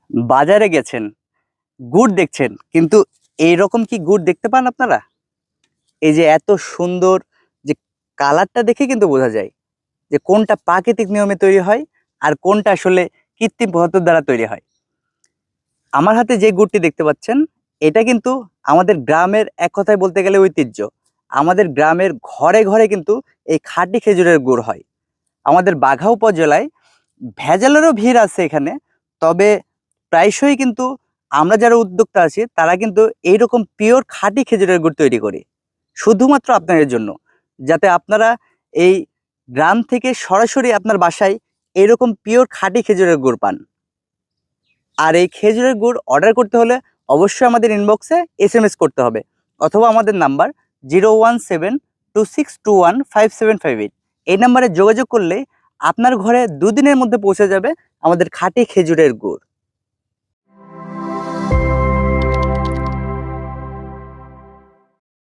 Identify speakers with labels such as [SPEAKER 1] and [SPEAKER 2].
[SPEAKER 1] বাজারে গেছেন, গুড় দেখছেন, কিন্তু এইরকম কি গুড় দেখতে পান আপনারা? এই যে এত সুন্দর, যে কালারটা দেখে কিন্তু বোঝা যায় যে কোনটা প্রাকৃতিক নিয়মে তৈরি হয় আর কোনটা আসলে কৃত্রিম পদার্থের দ্বারা তৈরি হয়। আমার হাতে যে গুড়টি দেখতে পাচ্ছেন, এটা কিন্তু আমাদের গ্রামের, এক কথায় বলতে গেলে ঐতিহ্য। আমাদের গ্রামের ঘরে ঘরে কিন্তু এই খাঁটি খেজুরের গুড় হয়। আমাদের বাঘা উপজেলায় ভেজালেরও ভিড় আছে এখানে, তবে প্রায়শই কিন্তু আমরা যারা উদ্যোক্তা আছি তারা কিন্তু এইরকম পিওর খাঁটি খেজুরের গুড় তৈরি করি শুধুমাত্র আপনাদের জন্য, যাতে আপনারা এই গ্রাম থেকে সরাসরি আপনার বাসায় এরকম পিওর খাঁটি খেজুরের গুড় পান। আর এই খেজুরের গুড় অর্ডার করতে হলে অবশ্যই আমাদের ইনবক্সে SMS করতে হবে, অথবা আমাদের নাম্বার 01726215758, এই নাম্বারে যোগাযোগ করলে আপনার ঘরে 2 দিনের মধ্যে পৌঁছে যাবে আমাদের খাঁটি খেজুরের গুড়।